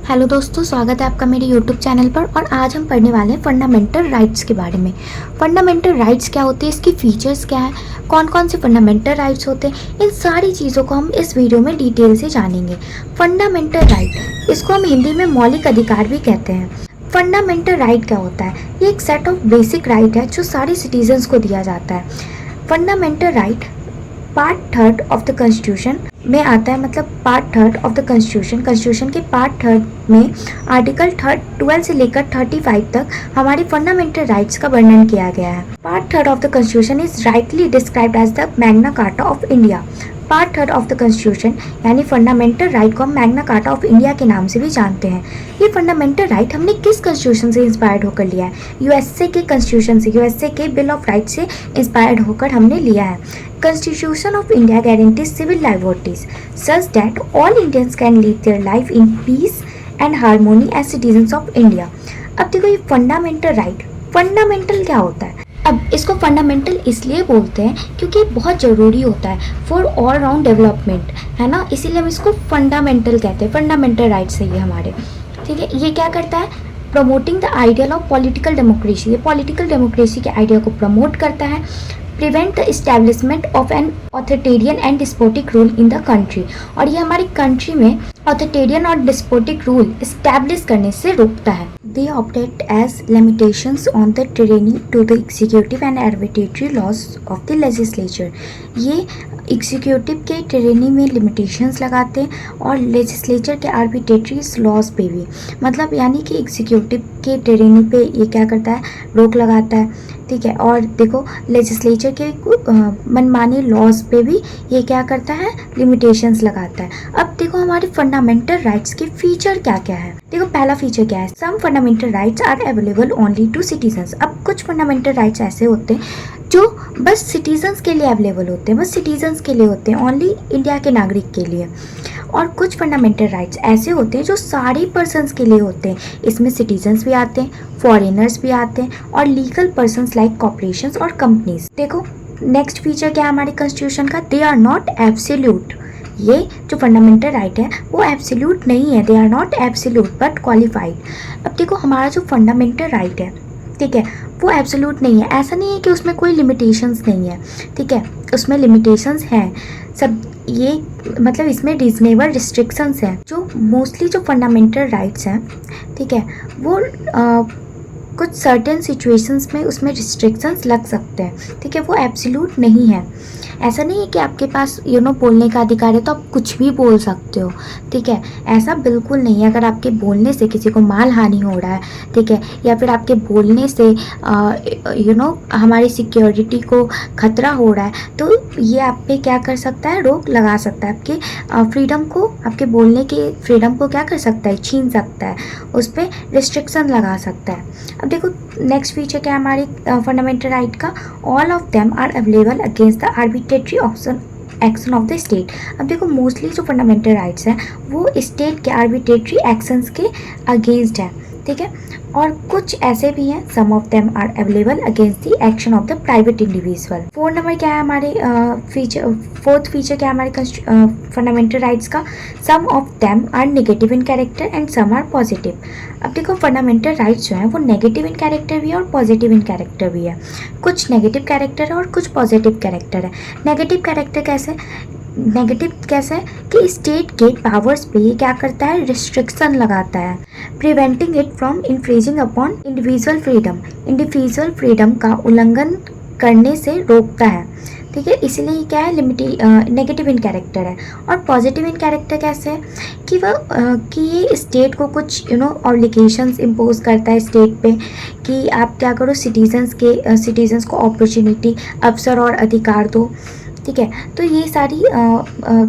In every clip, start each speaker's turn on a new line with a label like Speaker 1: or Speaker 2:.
Speaker 1: Hello दोस्तों, स्वागत है आपका मेरे यूट्यूब चैनल पर। और आज हम पढ़ने वाले हैं फंडामेंटल राइट्स के बारे में। फंडामेंटल राइट्स क्या होती है, इसकी फीचर्स क्या है, कौन कौन से फंडामेंटल राइट्स होते हैं, इन सारी चीज़ों को हम इस वीडियो में डिटेल से जानेंगे। फंडामेंटल राइट, इसको हम हिंदी में मौलिक अधिकार भी कहते हैं। फंडामेंटल राइट क्या होता है? ये एक सेट ऑफ बेसिक राइट है जो सारे सिटीजन्स को दिया जाता है। Fundamental right part third of the constitution में आता है, मतलब part third of the constitution के पार्ट थर्ड में आर्टिकल 12 से लेकर 35 तक हमारी फंडामेंटल राइट्स का वर्णन किया गया है। Part third of the constitution is rightly described as the Magna Carta of India. Part third of the constitution यानी फंडामेंटल राइट को हम मैग्ना कार्टा ऑफ इंडिया के नाम से भी जानते हैं। ये फंडामेंटल राइट हमने किस कॉन्स्टिट्यूशन से इंस्पायर्ड होकर लिया है? यूएसए के कॉन्स्टिट्यूशन से, यूएसए के बिल ऑफ राइट्स से इंस्पायर्ड होकर हमने लिया है। Constitution of India guarantees civil liberties such that all Indians can live their life in peace and harmony as citizens of India। अब देखो, ये फंडामेंटल राइट, फंडामेंटल क्या होता है? अब इसको फंडामेंटल इसलिए बोलते हैं क्योंकि ये बहुत ज़रूरी होता है फॉर ऑल राउंड डेवलपमेंट, है ना, इसीलिए हम इसको फंडामेंटल कहते हैं। फंडामेंटल राइट्स है ये हमारे, ठीक है। ये क्या करता है? Promoting the ideal of political democracy. ये पॉलिटिकल डेमोक्रेसी के आइडिया को प्रमोट करता है। Prevent the establishment of an authoritarian and despotic rule in the country, और ये हमारी कंट्री में ऑथोरिटेरियन और डिस्पोटिक रूल इस्टेब्लिश करने से रोकता है। They operate as limitations on the tyranny to the executive and arbitrary laws of the legislature. ये एग्जीक्यूटिव के tyranny में लिमिटेशंस लगाते हैं और लेजिस्लेचर के आर्बिट्रेटरी लॉज पे भी, मतलब यानी कि एग्जीक्यूटिव के tyranny पे ये क्या करता है? रोक लगाता है, ठीक है। और देखो, लेजिस्लेचर के मनमानी लॉज पे भी ये क्या करता है? लिमिटेशंस लगाता है। अब देखो, हमारे फंडामेंटल राइट्स के फीचर क्या क्या है। देखो, पहला फीचर क्या है? Some fundamental rights are available only to citizens. अब कुछ फंडामेंटल राइट्स ऐसे होते हैं जो बस सिटीजन्स के लिए अवेलेबल होते हैं, बस सिटीजन्स के लिए होते हैं, ओनली इंडिया के नागरिक के लिए। और कुछ फंडामेंटल राइट्स ऐसे होते हैं जो सारे पर्सन्स के लिए होते हैं। इसमें सिटीजन्स भी आते हैं, फॉरेनर्स भी आते हैं, और लीगल पर्सन्स लाइक कॉर्पोरेशंस और कंपनीज। देखो, नेक्स्ट फीचर क्या है हमारे कॉन्स्टिट्यूशन का? They are not absolute. ये जो फंडामेंटल राइट है वो एब्सोल्यूट नहीं है, they are not absolute but qualified. अब देखो, हमारा जो फंडामेंटल राइट है, ठीक है, वो एब्सोल्यूट नहीं है। ऐसा नहीं है कि उसमें कोई लिमिटेशंस नहीं है, ठीक है, उसमें लिमिटेशंस हैं सब। ये मतलब इसमें रीजनेबल रिस्ट्रिक्शंस हैं। जो मोस्टली जो फंडामेंटल राइट्स हैं, ठीक है, वो कुछ सर्टेन सिचुएशंस में उसमें रिस्ट्रिक्शंस लग सकते हैं, ठीक है, वो एब्सोल्यूट नहीं है। ऐसा नहीं है कि आपके पास बोलने का अधिकार है तो आप कुछ भी बोल सकते हो, ठीक है, ऐसा बिल्कुल नहीं है। अगर आपके बोलने से किसी को माल हानि हो रहा है, ठीक है, या फिर आपके बोलने से हमारी सिक्योरिटी को खतरा हो रहा है, तो ये आप पे क्या कर सकता है? रोक लगा सकता है। आपके फ्रीडम को, आपके बोलने के फ्रीडम को क्या कर सकता है? छीन सकता है, उस पर रिस्ट्रिक्शन लगा सकता है। अब देखो, नेक्स्ट फीचर क्या है हमारी फंडामेंटल राइट का? All of them are available against the arbitrary action of the state. अब देखो, मोस्टली जो फंडामेंटल राइट्स हैं वो स्टेट के आर्बिट्रेटरी एक्शंस के अगेंस्ट है, ठीक है। और कुछ ऐसे भी हैं, some of them are available against the action of the private individual. Fourth number क्या है हमारे फोर्थ फीचर क्या है हमारे फंडामेंटल राइट्स का? Some of them are negative in character and some are positive. अब देखो, फंडामेंटल राइट्स जो हैं वो नेगेटिव इन कैरेक्टर भी है और पॉजिटिव इन कैरेक्टर भी है। कुछ नेगेटिव कैरेक्टर है और कुछ पॉजिटिव कैरेक्टर है। नेगेटिव कैरेक्टर कैसे? नेगेटिव कैसे है कि स्टेट के पावर्स पे ये क्या करता है? रिस्ट्रिक्शन लगाता है, preventing it from infringing upon individual freedom. Individual freedom का उल्लंघन करने से रोकता है, ठीक है, इसलिए ये क्या है? नेगेटिव इन कैरेक्टर है। और पॉजिटिव इन कैरेक्टर कैसे है कि कि ये स्टेट को कुछ ऑब्लिगेशंस इम्पोज करता है स्टेट पे, कि आप क्या करो, सिटीजन्स को अपॉर्चुनिटी, अवसर और अधिकार दो, ठीक है। तो ये सारी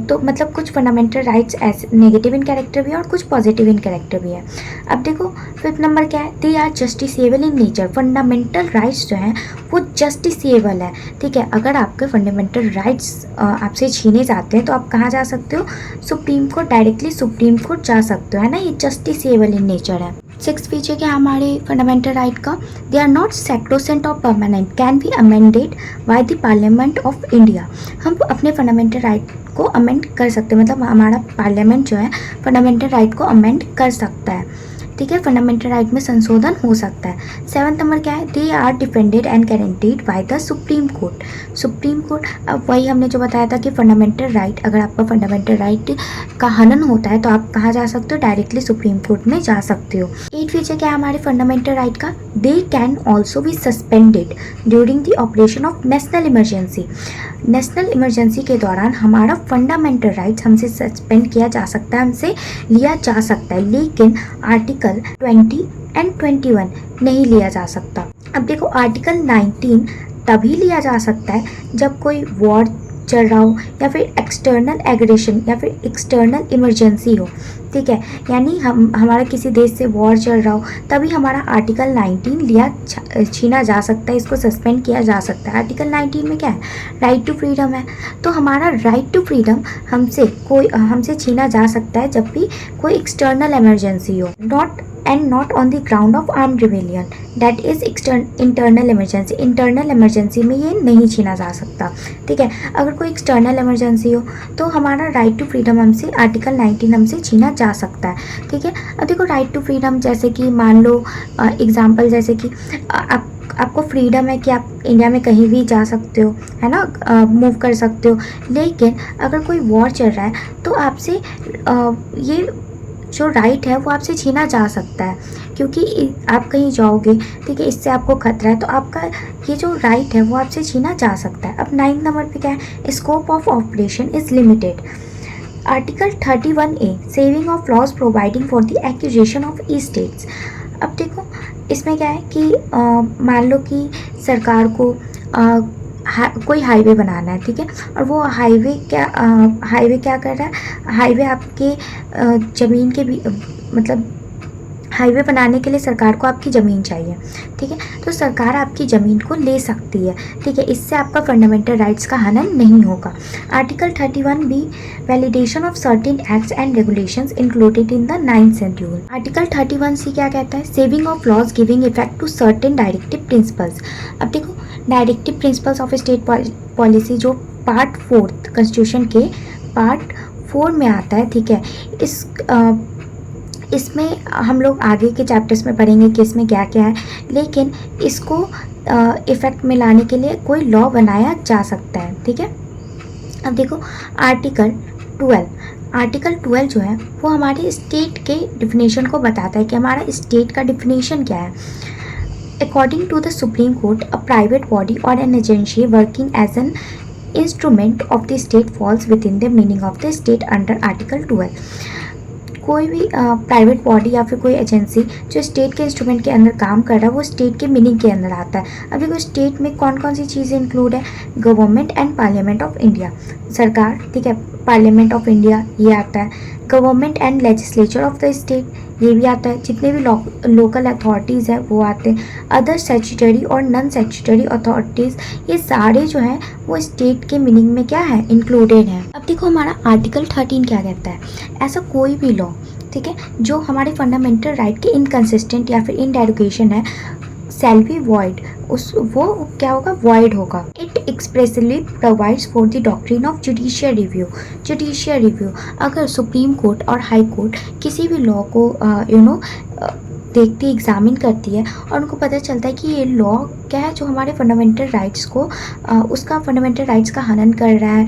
Speaker 1: तो मतलब कुछ फंडामेंटल राइट्स ऐसे नेगेटिव इन कैरेक्टर भी है और कुछ पॉजिटिव इन कैरेक्टर भी है। अब देखो, फिफ्थ नंबर क्या है? They are justiciable in nature. Fundamental rights जो हैं वो जस्टिसेबल है, ठीक है। अगर आपके फंडामेंटल राइट्स आपसे छीने जाते हैं तो आप कहाँ जा सकते हो? Supreme court, directly supreme court जा सकते हो, है ना। ये जस्टिसेबल इन नेचर है। सिक्स फीचर क्या है हमारे फंडामेंटल राइट का, दे आर नॉट सैक्रोसेंट और permanent, can be amended by the parliament of India. हम अपने फंडामेंटल राइट को अमेंड कर सकते हैं, मतलब हमारा पार्लियामेंट जो है फंडामेंटल राइट को अमेंड कर सकता है, ठीक है, फंडामेंटल राइट में संशोधन हो सकता है। सेवन्थ नंबर क्या है, they are defended and guaranteed by the supreme court. Supreme court, अब वही हमने जो बताया था कि फंडामेंटल राइट, अगर आपका फंडामेंटल राइट का हनन होता है तो आप कहाँ जा सकते हो, डायरेक्टली सुप्रीम कोर्ट में जा सकते हो। एट फीचर क्या है हमारे फंडामेंटल राइट का, they can also be suspended during the operation of national emergency. National emergency के दौरान हमारा फंडामेंटल राइट्स हमसे सस्पेंड किया जा सकता है, हमसे लिया जा सकता है, लेकिन आर्टिकल 20 एंड 21 नहीं लिया जा सकता। अब देखो आर्टिकल 19 तभी लिया जा सकता है जब कोई वॉर चल रहा हो या फिर एक्सटर्नल एग्रेशन या फिर एक्सटर्नल इमरजेंसी हो, ठीक है, यानी हमारा किसी देश से वॉर चल रहा हो तभी हमारा आर्टिकल 19 लिया छीना जा सकता है, इसको सस्पेंड किया जा सकता है। आर्टिकल 19 में क्या है, राइट टू फ्रीडम है, तो हमारा राइट टू फ्रीडम हमसे छीना जा सकता है जब भी कोई एक्सटर्नल इमरजेंसी हो, not on the ground of armed rebellion, that is internal emergency. Internal emergency में ये नहीं छीना जा सकता, ठीक है। अगर कोई एक्सटर्नल इमरजेंसी हो तो हमारा राइट टू फ्रीडम हमसे आर्टिकल 19 हमसे छीना जा सकता है, ठीक है। अब देखो राइट टू फ्रीडम जैसे कि मान लो एग्जाम्पल जैसे कि आपको फ्रीडम है कि आप इंडिया में कहीं भी जा सकते हो, है ना, मूव कर सकते हो, लेकिन अगर कोई वॉर चल रहा है तो आपसे ये जो राइट है वो आपसे छीना जा सकता है, क्योंकि आप कहीं जाओगे, ठीक है, इससे आपको खतरा है तो आपका ये जो राइट है वो आपसे छीना जा सकता है। अब 9 नंबर पे क्या है, scope of operation is limited. Article 31A saving of laws providing for the acquisition of estates. अब देखो इसमें क्या है कि मान लो कि सरकार को कोई हाईवे बनाना है, ठीक है, और वो हाईवे क्या कर रहा है, हाईवे आपके ज़मीन के भी मतलब हाईवे बनाने के लिए सरकार को आपकी ज़मीन चाहिए, ठीक है, तो सरकार आपकी ज़मीन को ले सकती है, ठीक है, इससे आपका फंडामेंटल राइट्स का हनन नहीं होगा। Article 31B validation of certain acts and regulations included in the 9th schedule. Article 31C क्या कहता है, saving of laws giving effect to certain directive principles. अब देखो directive principles of state policy जो पार्ट 4 कॉन्स्टिट्यूशन के part 4 में आता है, ठीक है, इसमें हम लोग आगे के चैप्टर्स में पढ़ेंगे कि इसमें क्या क्या है, लेकिन इसको इफ़ेक्ट में लाने के लिए कोई लॉ बनाया जा सकता है, ठीक है। अब देखो आर्टिकल 12 जो है वो हमारे स्टेट के डिफिनेशन को बताता है कि हमारा स्टेट का डिफिनेशन क्या है। According to the supreme Court a private body और an agency working as an instrument of the state falls within the meaning of the state under article 12। कोई भी प्राइवेट बॉडी या फिर कोई agency जो state के instrument के अंदर काम कर रहा है वो स्टेट के मीनिंग के अंदर आता है। अब देखो स्टेट में कौन कौन सी चीज़ें इंक्लूड है, government and parliament of India, सरकार, ठीक है, पार्लियामेंट ऑफ इंडिया ये आता है, government and legislature of the state ये भी आता है, जितने भी लोकल अथॉरिटीज़ है वो आते हैं, अदर स्टैट्यूटरी और नॉन स्टैट्यूटरी अथॉरिटीज़, ये सारे जो हैं वो स्टेट के मीनिंग में क्या है, इंक्लूडेड है। अब देखो हमारा आर्टिकल 13 क्या कहता है, ऐसा कोई भी लॉ, ठीक है, जो हमारे फंडामेंटल राइट के इनकंसिस्टेंट या फिर इनडेरोगेशन है शैल बी वॉइड, वो क्या होगा, वॉइड होगा। It expressly provides for the doctrine of judicial review. अगर सुप्रीम कोर्ट और हाई कोर्ट किसी भी लॉ को देखती एग्जामिन करती है और उनको पता चलता है कि ये लॉ क्या है जो हमारे फंडामेंटल राइट्स को उसका फंडामेंटल राइट्स का हनन कर रहा है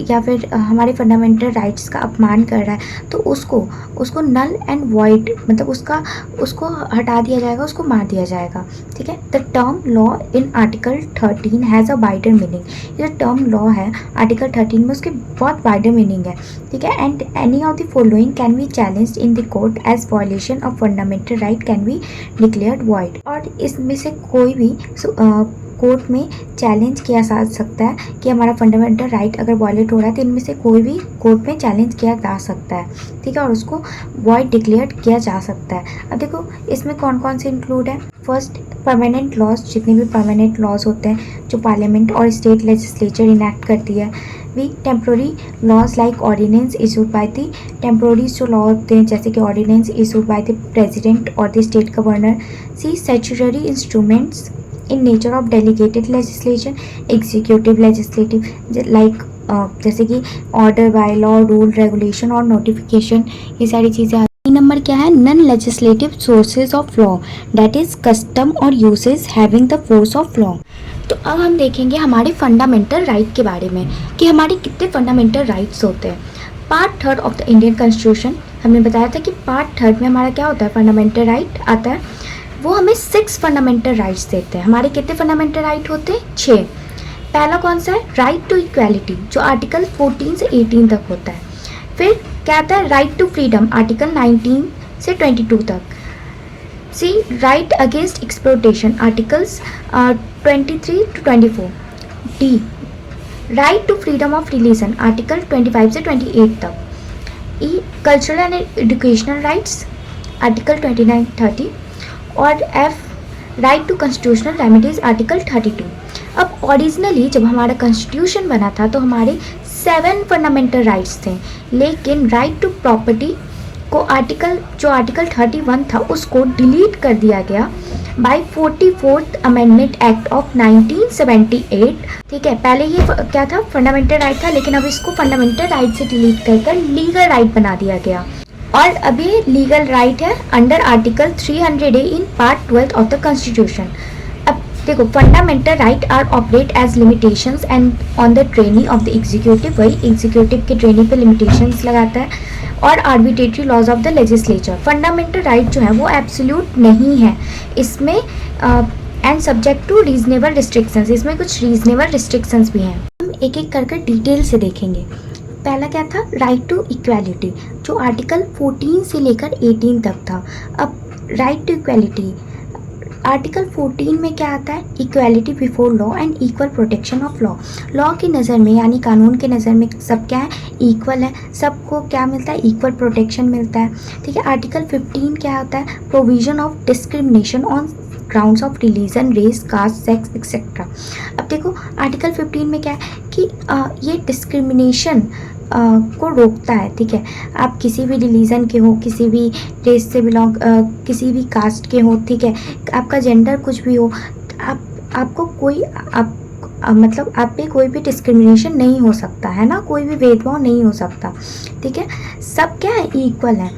Speaker 1: या फिर हमारे फंडामेंटल राइट्स का अपमान कर रहा है, तो उसको नल एंड वॉइड मतलब उसको हटा दिया जाएगा, उसको मार दिया जाएगा, ठीक है। The term law in article 13 has a wider meaning. ये जो टर्म लॉ है आर्टिकल 13 में उसके बहुत वाइडर मीनिंग है, ठीक है। And any of the following can be challenged in the court as violation of fundamental right can be declared void. और इसमें से कोई भी कोर्ट में चैलेंज किया जा सकता है कि हमारा फंडामेंटल राइट अगर वॉयलेट हो रहा है तो इनमें से कोई भी कोर्ट में चैलेंज किया जा सकता है, ठीक है, और उसको वॉइड डिक्लेयर किया जा सकता है। अब देखो इसमें कौन कौन से इंक्लूड है, फर्स्ट परमानेंट लॉज, जितने भी परमानेंट लॉज होते हैं जो पार्लियामेंट और स्टेट लेजिस्लेचर इनैक्ट करती है। B temporary laws like ordinance issued by the temporary जो लॉ होते हैं जैसे कि ordinance issued by the president और the state governor. C statutory instruments in nature of delegated legislation, executive legislative like जैसे कि order, bylaw, rule, regulation और notification, ये सारी चीज़ें। नंबर क्या है? Non legislative sources of law that is custom और usage having the force of law. तो अब हम देखेंगे हमारे फंडामेंटल राइट के बारे में कि हमारे कितने फंडामेंटल राइट्स होते हैं। Part 3 of the Indian constitution, हमने बताया था कि पार्ट 3 में हमारा क्या होता है, फंडामेंटल राइट आता है। वो हमें 6 फंडामेंटल राइट्स देते हैं। हमारे कितने फंडामेंटल राइट होते हैं? 6। पहला कौन सा है? राइट टू इक्वालिटी, जो आर्टिकल 14 से 18 तक होता है। फिर क्या आता है? राइट टू फ्रीडम, आर्टिकल 19 से 22 तक। C right against exploitation, articles 23 to 24। D right to freedom of religion, article 25 से 28 तक। E cultural and educational rights, article 29, 30। और F right to constitutional remedies, article 32। अब ओरिजिनली जब हमारा कॉन्स्टिट्यूशन बना था तो हमारे 7 फंडामेंटल राइट्स थे, लेकिन राइट टू प्रॉपर्टी को आर्टिकल 31 था उसको डिलीट कर दिया गया bye 44th amendment act of 1978। ठीक है, पहले ये क्या था? फंडामेंटल राइट था, लेकिन अब इसको फंडामेंटल राइट से डिलीट कर लीगल राइट बना दिया गया और अभी लीगल राइट है under article 300A in part 12 of the constitution. अब देखो, fundamental right are operate as limitations and on the training of the executive, वही एग्जीक्यूटिव की ट्रेनिंग पे लिमिटेशंस लगाता है, और arbitrary laws of the legislature. Fundamental right जो है वो एब्सोल्यूट नहीं है इसमें, and subject to reasonable restrictions, इसमें कुछ रीजनेबल रिस्ट्रिक्शंस भी हैं। हम एक एक करके डिटेल से देखेंगे। पहला क्या था? राइट टू इक्वालिटी, जो आर्टिकल 14 से लेकर 18 तक था। अब राइट टू इक्वालिटी, आर्टिकल 14 में क्या आता है? Equality before law and equal protection of law. Law की नज़र में यानी कानून की नज़र में सब क्या है? इक्वल है, सबको क्या मिलता है? इक्वल प्रोटेक्शन मिलता है। ठीक है। आर्टिकल 15 क्या होता है? Provision of discrimination on grounds of religion, race, caste, sex etcetera. अब देखो, आर्टिकल 15 में क्या है कि ये डिस्क्रिमिनेशन को रोकता है। ठीक है, आप किसी भी रिलीजन के हो, किसी भी रेस से बिलोंग, किसी भी कास्ट के हो, ठीक है, आपका जेंडर कुछ भी हो, आपको कोई मतलब आप पे कोई भी डिस्क्रिमिनेशन नहीं हो सकता है ना, कोई भी भेदभाव नहीं हो सकता। ठीक है, सब क्या है? इक्वल है।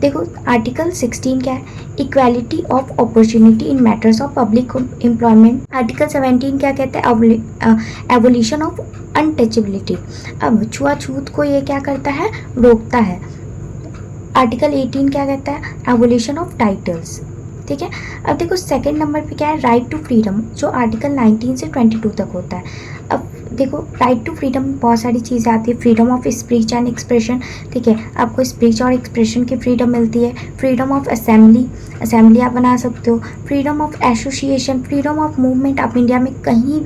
Speaker 1: देखो, आर्टिकल 16 क्या है? Equality of opportunity in matters of public employment. Article 17 क्या कहता है? Evolution of untouchability. अब छुआछूत को ये क्या करता है? रोकता है। आर्टिकल 18 क्या कहता है? Evolution of titles. ठीक है। अब देखो, सेकंड नंबर पे क्या है? राइट टू फ्रीडम, जो आर्टिकल 19 से 22 तक होता है। अब देखो, राइट टू फ्रीडम बहुत सारी चीज़ें आती है। Freedom of speech and expression, ठीक है, आपको स्पीच और एक्सप्रेशन की फ्रीडम मिलती है। फ्रीडम ऑफ असेंबली आप बना सकते हो। Freedom of association, freedom of movement, आप इंडिया में कहीं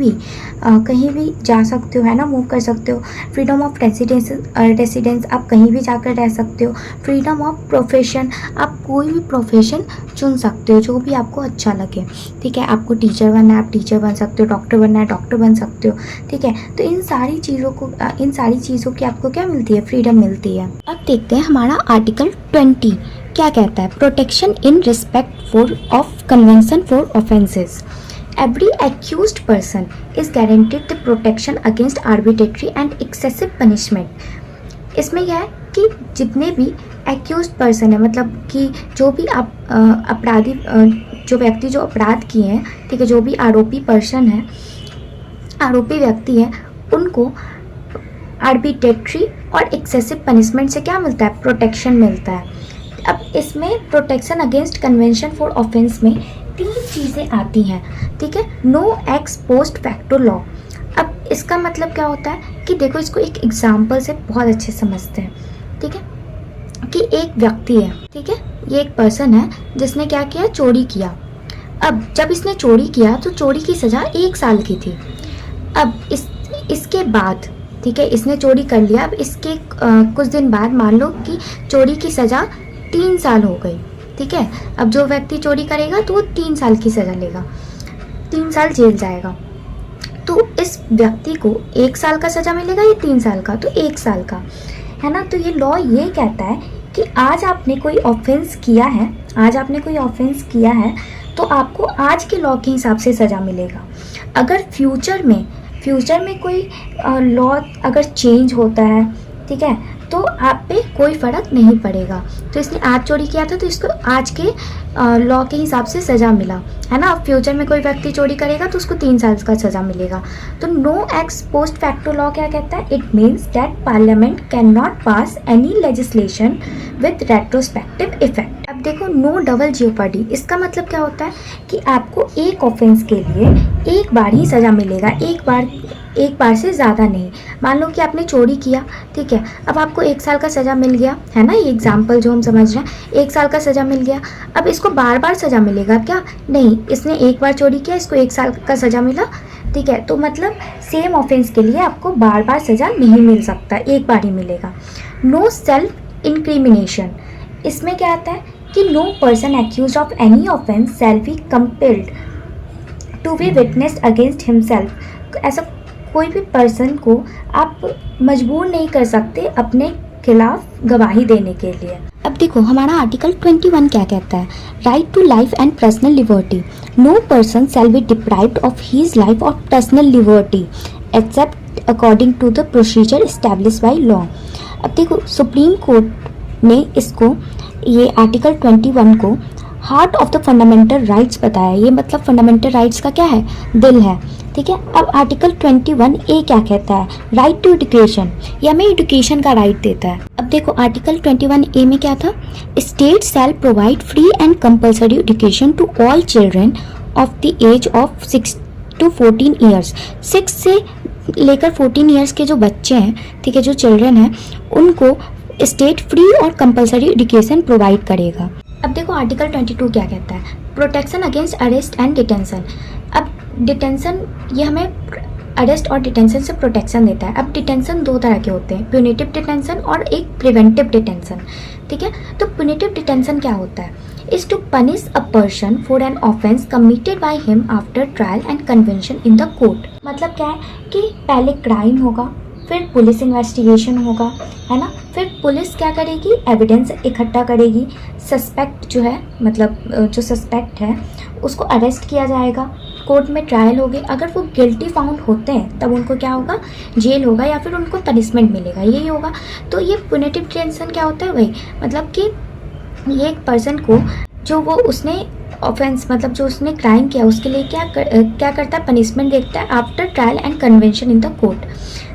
Speaker 1: भी जा सकते हो, है ना, मूव कर सकते हो। फ्रीडम ऑफ रेसिडेंस, आप कहीं भी जाकर रह सकते हो। फ्रीडम ऑफ प्रोफेशन, आप कोई भी प्रोफेशन चुन सकते हो जो भी आपको अच्छा लगे। ठीक है, आपको टीचर बनना है, आप टीचर बन सकते हो, डॉक्टर बनना है, डॉक्टर बन सकते हो। ठीक है, तो इन सारी चीज़ों की आपको क्या मिलती है? फ्रीडम मिलती है। अब देखते हैं हमारा आर्टिकल 20 क्या कहता है? Protection in respect of convention for offences. Every accused person is guaranteed the protection against arbitrary and excessive punishment. इसमें क्या है कि जितने भी एक्यूज्ड पर्सन है, मतलब कि जो भी अपराधी, जो व्यक्ति जो अपराध किए हैं, ठीक है, जो भी आरोपी पर्सन है, आरोपी व्यक्ति है, उनको आर्बिट्रेटरी और एक्सेसिव पनिशमेंट से क्या मिलता है? प्रोटेक्शन मिलता है। अब इसमें protection against conviction for offence में 3 चीज़ें आती हैं। ठीक है, no ex post facto law. अब इसका मतलब क्या होता है कि देखो, इसको एक एग्जाम्पल से बहुत अच्छे समझते हैं। ठीक है, कि एक व्यक्ति है, ठीक है, ये एक पर्सन है जिसने क्या किया? चोरी किया। अब जब इसने चोरी किया तो चोरी की सज़ा 1 साल की थी। अब इसके बाद, ठीक है, इसने चोरी कर लिया। अब इसके कुछ दिन बाद मान लो कि चोरी की सज़ा 3 साल हो गई। ठीक है। अब जो व्यक्ति चोरी करेगा तो वो 3 साल की सज़ा लेगा, 3 साल जेल जाएगा। तो इस व्यक्ति को 1 साल का सज़ा मिलेगा या 3 साल का? तो 1 साल का, है ना। तो ये लॉ ये कहता है कि आज आपने कोई ऑफेंस किया है, आज आपने कोई ऑफेंस किया है तो आपको आज के लॉ के हिसाब से सज़ा मिलेगा। अगर फ्यूचर में कोई लॉ अगर चेंज होता है, ठीक है, तो आप पे कोई फ़र्क नहीं पड़ेगा। तो इसने आज चोरी किया था तो इसको आज के लॉ के हिसाब से सज़ा मिला, है ना। अब फ्यूचर में कोई व्यक्ति चोरी करेगा तो उसको 3 साल का सज़ा मिलेगा। तो no ex post facto law क्या कहता है? It means that parliament can not pass any legislation with retrospective effect. अब देखो, नो डबल जेओपर्डी, इसका मतलब क्या होता है कि आपको एक ऑफेंस के लिए एक बार ही सज़ा मिलेगा, एक बार से ज़्यादा नहीं। मान लो कि आपने चोरी किया, ठीक है, अब आपको 1 साल का सज़ा मिल गया, है ना। ये एग्जाम्पल जो हम समझ रहे हैं, 1 साल का सज़ा मिल गया। अब इसको बार बार सज़ा मिलेगा क्या? नहीं, इसने एक बार चोरी किया, इसको 1 साल का सज़ा मिला, ठीक है। तो मतलब सेम ऑफेंस के लिए आपको बार बार सज़ा नहीं मिल सकता, एक बार ही मिलेगा। नो सेल्फ इंक्रिमिनेशन, इसमें क्या आता है कि no person accuse of any offence shall be compelled to be witnessed against himself. ऐसा कोई भी पर्सन को आप मजबूर नहीं कर सकते अपने खिलाफ गवाही देने के लिए। अब देखो, हमारा आर्टिकल 21 क्या कहता है? Right to life and personal liberty, no person shall be deprived of his life और personal liberty except according to the procedure establish by law. अब देखो, सुप्रीम कोर्ट ने इसको, ये आर्टिकल 21 को heart of the fundamental rights बताया। ये मतलब फंडामेंटल राइट्स का क्या है? दिल है, ठीक है। अब आर्टिकल 21A क्या कहता है? राइट टू एजुकेशन, ये हमें एजुकेशन का राइट देता है। अब देखो, आर्टिकल 21A में क्या था? State shall provide free and compulsory education to all children of the age of 6 to 14 years. 6 से लेकर 14 ईयर्स के जो बच्चे हैं, ठीक है, जो चिल्ड्रन हैं, उनको स्टेट फ्री और कंपल्सरी एजुकेशन प्रोवाइड करेगा। अब देखो, आर्टिकल 22 क्या कहता है? Protection against arrest and detention. अब डिटेंशन, ये हमें अरेस्ट और डिटेंशन से प्रोटेक्शन देता है। अब डिटेंशन 2 तरह के होते हैं, प्यूनिटिव डिटेंशन और एक प्रिवेंटिव डिटेंशन, ठीक है। तो प्यूनिटिव डिटेंशन क्या होता है? Is to punish a person for an offence committed by him after trial and conviction in the court. मतलब क्या है कि पहले क्राइम होगा, फिर पुलिस इन्वेस्टिगेशन होगा, है ना। फिर पुलिस क्या करेगी? एविडेंस इकट्ठा करेगी, सस्पेक्ट जो है, मतलब जो सस्पेक्ट है उसको अरेस्ट किया जाएगा, कोर्ट में ट्रायल होगी। अगर वो गिल्टी फाउंड होते हैं तब उनको क्या होगा? जेल होगा या फिर उनको पनिशमेंट मिलेगा, यही होगा। तो ये पुनिटिव डिटेंशन क्या होता है? वही मतलब कि ये एक पर्सन को, जो वो उसने ऑफेंस, मतलब जो उसने क्राइम किया उसके लिए क्या करता है? पनिशमेंट देता है after trial and conviction in the court,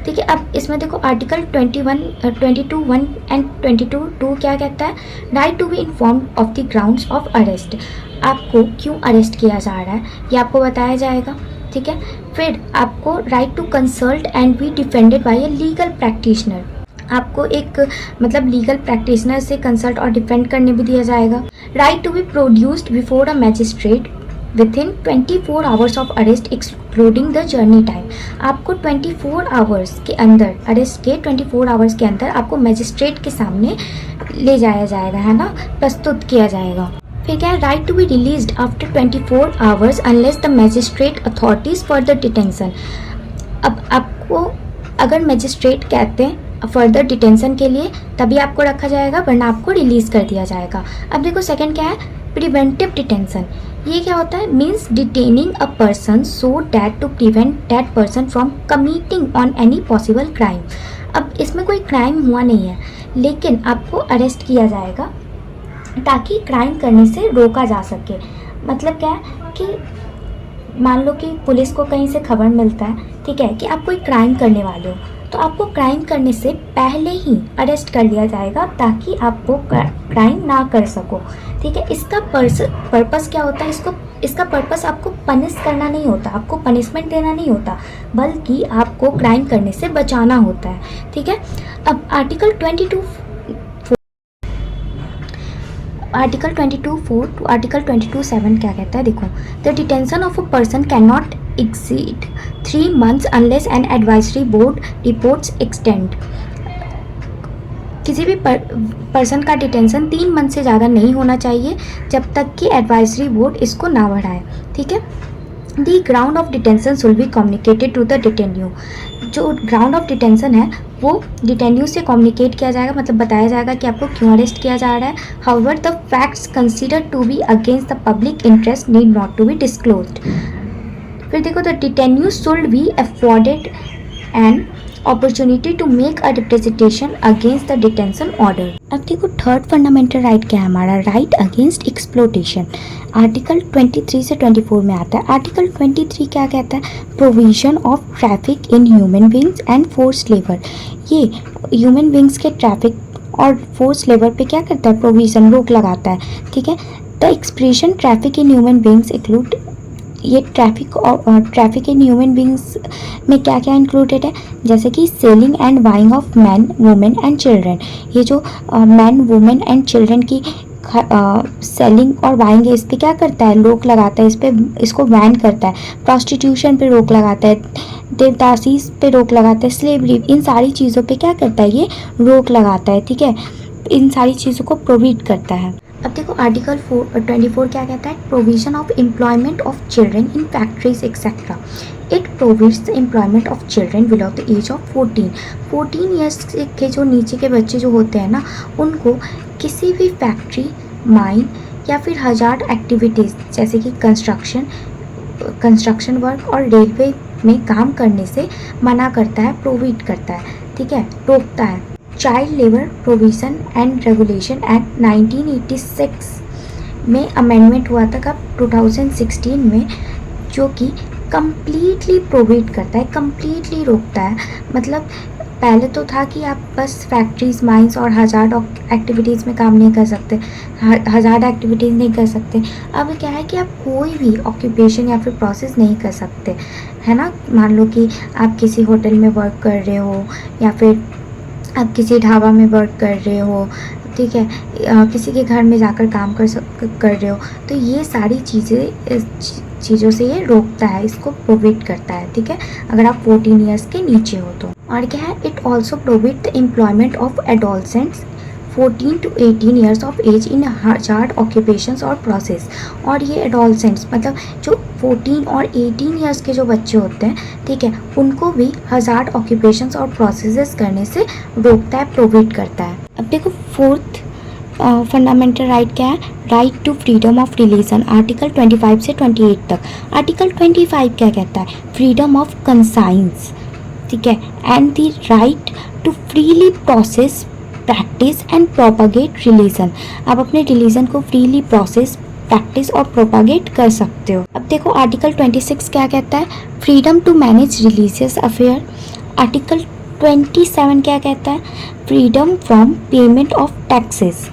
Speaker 1: ठीक है। अब इसमें देखो, आर्टिकल 22(1) एंड 22(2) क्या कहता है? Right to be informed of the grounds of arrest. आपको क्यों अरेस्ट किया जा रहा है ये आपको बताया जाएगा, ठीक है। फिर आपको right to consult and be defended by a legal practitioner, आपको एक मतलब लीगल प्रैक्टिशनर से कंसल्ट और डिफेंड करने भी दिया जाएगा। Right to be produced before a magistrate within 24 hours of arrest excluding the journey time. आपको 24 आवर्स के अंदर, अरेस्ट के 24 आवर्स के अंदर आपको मैजिस्ट्रेट के सामने ले जाया जाएगा, है ना, प्रस्तुत किया जाएगा। फिर क्या है? Right to be released after 24 hours unless the magistrate authorities further detention. अब आपको अगर मैजिस्ट्रेट कहते हैं फर्दर डिटेंशन के लिए तभी आपको रखा जाएगा, वरना आपको रिलीज कर दिया जाएगा। अब देखो, सेकंड क्या है? Preventive detention. ये क्या होता है? Means detaining a person so that to prevent that person from committing on any possible crime. अब इसमें कोई क्राइम हुआ नहीं है, लेकिन आपको अरेस्ट किया जाएगा ताकि क्राइम करने से रोका जा सके। मतलब क्या है कि मान लो कि पुलिस को कहीं से खबर मिलता है, ठीक है, कि आप कोई क्राइम करने वाले हो, तो आपको क्राइम करने से पहले ही अरेस्ट कर लिया जाएगा ताकि आप वो क्राइम ना कर सको, ठीक है। इसका पर्पस क्या होता है? इसका पर्पस आपको पनिश करना नहीं होता, आपको पनिशमेंट देना नहीं होता, बल्कि आपको क्राइम करने से बचाना होता है, ठीक है। अब आर्टिकल 22(4) टू आर्टिकल 22(7) क्या कहता है? देखो, the detention of a person can not exceed 3 months unless an advisory board reports extend किसी भी पर्सन का डिटेंशन 3 मंथ से ज़्यादा नहीं होना चाहिए जब तक कि एडवाइजरी बोर्ड इसको ना बढ़ाए, ठीक है। The ground of detention should be communicated to the detenu. जो ग्राउंड ऑफ डिटेंशन है वो डिटेन्यू से कम्युनिकेट किया जाएगा, मतलब बताया जाएगा कि आपको क्यों अरेस्ट किया जा रहा है। However the facts considered to be against the public interest need not to be disclosed. फिर देखो, the detenu should be afforded an opportunity to make a representation against the detention order. अब देखो third fundamental right क्या है हमारा, right against exploitation. Article 23 से 24 में आता है। आर्टिकल 23 क्या कहता है, provision of traffic in human beings and forced labour. ये ह्यूमन बींग्स के ट्रैफिक और फोर्स्ड लेबर पे क्या करता है, प्रोविजन, रोक लगाता है, ठीक है। The expression traffic in human beings include, ये ट्रैफिक इन ह्यूमन बींग्स में क्या क्या इंक्लूडेड है, जैसे कि selling and buying of man women and children. ये जो मैन वुमेन एंड चिल्ड्रन की सेलिंग और बाइंग है, इस पर क्या करता है, रोक लगाता है, इस पे इसको बैन करता है। प्रॉस्टिट्यूशन पे रोक लगाता है, देवदासी पे रोक लगाता है, स्लेवरी, इन सारी चीज़ों पे क्या करता है, ये रोक लगाता है, ठीक है। इन सारी चीज़ों को प्रोहिबिट करता है। अब देखो आर्टिकल 24 क्या कहता है, provision of employment of children in factories etcetera. It provides the employment of children below the age of 14 years के जो नीचे के बच्चे जो होते हैं ना, उनको किसी भी फैक्ट्री, माइन या फिर हजार्ड एक्टिविटीज़ जैसे कि कंस्ट्रक्शन वर्क और रेलवे में काम करने से मना करता है, प्रोहिबिट करता है, ठीक है, रोकता है। Child labour provision and regulation act 1986 में अमेंडमेंट हुआ था कब, 2016 में, जो कि कम्प्लीटली प्रोहिबिट करता है, कम्प्लीटली रोकता है। मतलब पहले तो था कि आप बस फैक्ट्रीज, माइंस और हजार्ड एक्टिविटीज़ में काम नहीं कर सकते, हजार्ड एक्टिविटीज़ नहीं कर सकते। अब क्या है कि आप कोई भी ऑक्यूपेशन या फिर प्रोसेस नहीं कर सकते, है ना। मान लो कि आप किसी होटल में वर्क कर रहे हो या फिर आप किसी ढाबा में वर्क कर रहे हो, ठीक है, किसी के घर में जाकर काम कर रहे हो, तो ये सारी चीज़ों से ये रोकता है, इसको प्रोहिबिट करता है, ठीक है, अगर आप 14 ईयर्स के नीचे हो तो। और क्या है, it also prohibit the employment of adolescents 14 to 18 years of age in hazard occupations और प्रोसेस। और ये एडोलसेंट्स मतलब जो 14 और 18 ईयर्स के जो बच्चे होते हैं, ठीक है, उनको भी हजार्ड ऑक्यूपेशंस और प्रोसेसेस करने से रोकता है, प्रोहिबिट करता है। अब देखो फोर्थ फंडामेंटल राइट क्या है, right to freedom of religion. Article 25 से 28 तक। आर्टिकल 25 क्या कहता है, फ्रीडम ऑफ कंसाइंस, ठीक है, and the right to freely process, practice and propagate religion. आप अपने रिलीजन को फ्रीली प्रोसेस, प्रैक्टिस और प्रोपागेट कर सकते हो। अब देखो आर्टिकल 26 क्या कहता है, freedom to manage religious affair. Article 27 क्या कहता है, freedom from payment of taxes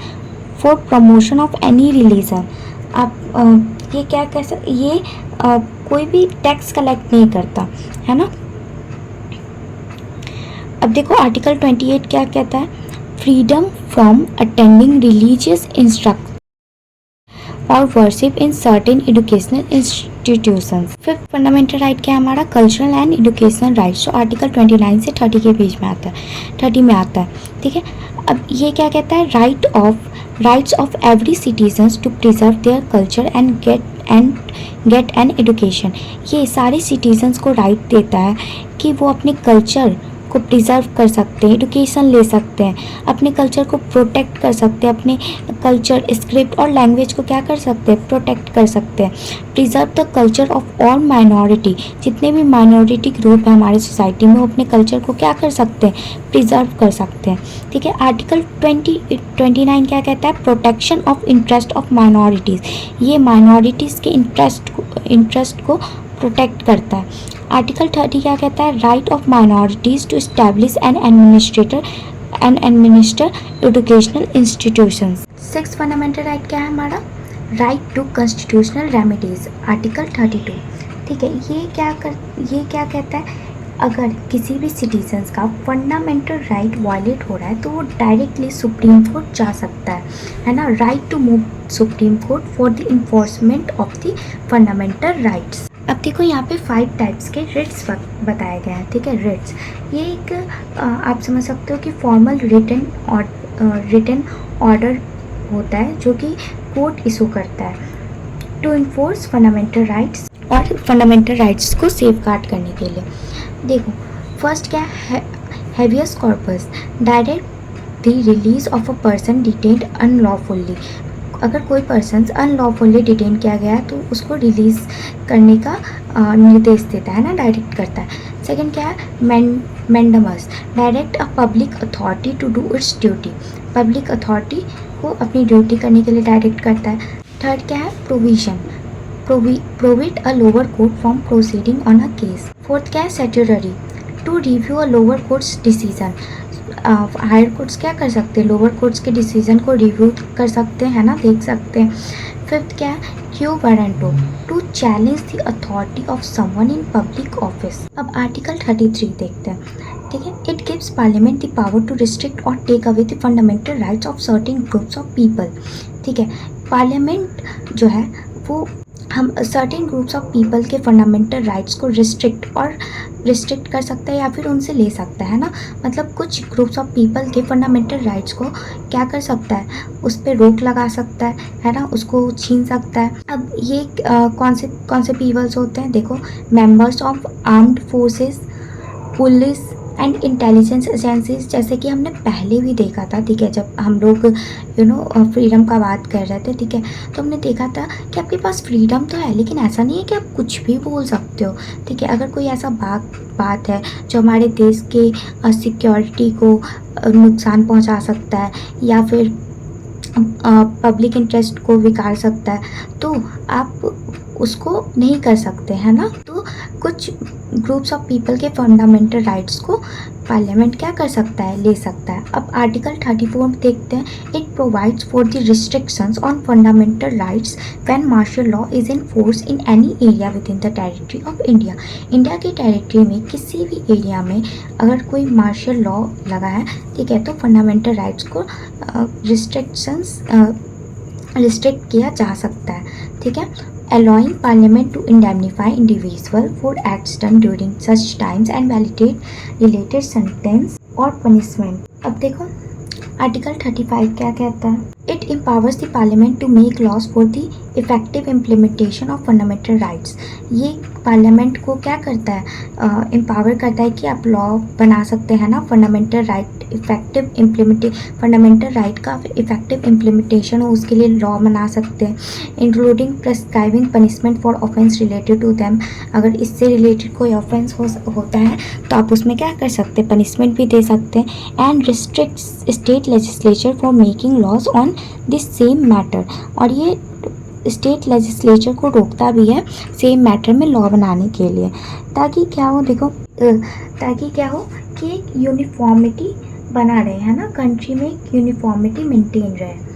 Speaker 1: for promotion of any religion. आप ये क्या कह सकते, ये कोई भी टैक्स कलेक्ट नहीं करता, है ना। अब देखो आर्टिकल 28 क्या कहता है, freedom from attending religious instruction और worship in certain educational institutions. Fifth fundamental right क्या है हमारा, कल्चरल एंड एजुकेशनल राइट्स, जो आर्टिकल 29 से 30 के बीच में आता है, 30 में आता है, ठीक है। अब ये क्या कहता है, rights of every citizens to preserve their culture and get an education. ये सारे सिटीजन्स को राइट देता है कि वो अपने कल्चर को प्रिजर्व कर सकते हैं, एजुकेशन ले सकते हैं, अपने कल्चर को प्रोटेक्ट कर सकते हैं, अपने कल्चर, स्क्रिप्ट और लैंग्वेज को क्या कर सकते हैं, प्रोटेक्ट कर सकते हैं। Preserve the culture of all minority, जितने भी माइनॉरिटी ग्रुप है हमारे सोसाइटी में, वो अपने कल्चर को क्या कर सकते हैं, प्रिजर्व कर सकते हैं, ठीक है। आर्टिकल 29 क्या कहता है, protection of interest of minorities. ये माइनॉरिटीज़ के इंटरेस्ट को प्रोटेक्ट करता है। आर्टिकल 30 क्या कहता है, right of minorities to establish and administer educational institutions. Sixth fundamental right क्या है हमारा, right to constitutional remedies. Article 32, ठीक है, ये क्या कहता है, अगर किसी भी सिटीजन्स का फंडामेंटल राइट वायलेट हो रहा है तो वो डायरेक्टली सुप्रीम कोर्ट जा सकता है ना। Right to move Supreme Court for the enforcement of the fundamental rights. अब देखो यहाँ पे 5 टाइप्स के रिट्स बताए गए हैं, ठीक है। रिट्स ये एक आप समझ सकते हो कि फॉर्मल रिटन रिटन ऑर्डर होता है जो कि कोर्ट इशू करता है टू इन्फोर्स फंडामेंटल राइट्स और फंडामेंटल राइट्स को सेफगार्ड करने के लिए। देखो फर्स्ट क्या है, habeas corpus direct the release of a person detained unlawfully. अगर कोई पर्सन अनलॉफुली डिटेन किया गया है तो उसको रिलीज करने का निर्देश देता है ना, डायरेक्ट करता है। सेकंड क्या है, mandamus direct a public authority to do its duty. Public authority को अपनी ड्यूटी करने के लिए डायरेक्ट करता है। थर्ड क्या है, provision prohibit a lower court from proceeding on a case. Fourth क्या है, statutory to review a lower courts decision. Higher courts क्या कर सकते हैं, लोअर कोर्ट्स के डिसीजन को रिव्यू कर सकते हैं ना, देख सकते हैं। फिफ्थ क्या है, quo warranto to challenge the authority of someone in public office. अब आर्टिकल 33 देखते हैं, ठीक है। It gives parliament the power to restrict और take away the fundamental rights of certain groups of people, ठीक है। पार्लियामेंट जो है वो हम सर्टेन ग्रुप्स ऑफ पीपल के फंडामेंटल राइट्स को रिस्ट्रिक्ट कर सकता है या फिर उनसे ले सकता है ना। मतलब कुछ ग्रुप्स ऑफ पीपल के फंडामेंटल राइट्स को क्या कर सकता है, उस पर रोक लगा सकता है ना, उसको छीन सकता है। अब ये कौन से पीपल्स होते हैं, देखो members of armed forces, police and intelligence agencies, जैसे कि हमने पहले भी देखा था, ठीक है। जब हम लोग फ्रीडम का बात कर रहे थे, ठीक है, तो हमने देखा था कि आपके पास फ्रीडम तो है लेकिन ऐसा नहीं है कि आप कुछ भी बोल सकते हो, ठीक है। अगर कोई ऐसा बात है जो हमारे देश के सिक्योरिटी को नुकसान पहुंचा सकता है या फिर पब्लिक इंटरेस्ट को बिगाड़ सकता है तो आप उसको नहीं कर सकते, है ना। तो कुछ ग्रुप्स ऑफ पीपल के फंडामेंटल राइट्स को पार्लियामेंट क्या कर सकता है, ले सकता है। अब आर्टिकल 34 देखते हैं, it provides for the restrictions on fundamental rights when martial law is in force in any area within the territory of India. India की टेरिटरी में किसी भी एरिया में अगर कोई मार्शल लॉ लगा है, ठीक है, तो फंडामेंटल राइट्स को रिस्ट्रिक्ट किया जा सकता है, ठीक है। allowing parliament to indemnify individual for acts done during such times and validate related sentence or punishment। अब देखो आर्टिकल 35 क्या कहता है, it empowers the parliament to make laws for the effective implementation of fundamental rights. ये parliament को क्या करता है, एम्पावर करता है कि आप लॉ बना सकते हैं ना, फंडामेंटल राइट फंडामेंटल राइट का इफेक्टिव इम्प्लीमेंटेशन हो उसके लिए लॉ बना सकते हैं, including prescribing punishment for offence related to them. अगर इससे रिलेटेड कोई ऑफेंस होता है तो आप उसमें क्या कर सकते हैं, पनिशमेंट भी दे सकते हैं। And restrict state legislature for making laws on this same matter, और ये स्टेट लेजिस्लेचर को रोकता भी है सेम मैटर में लॉ बनाने के लिए, ताकि क्या हो, देखो ताकि क्या हो कि एक यूनिफॉर्मिटी बना रहे, है ना, कंट्री में एक यूनिफॉर्मिटी मेंटेन रहे।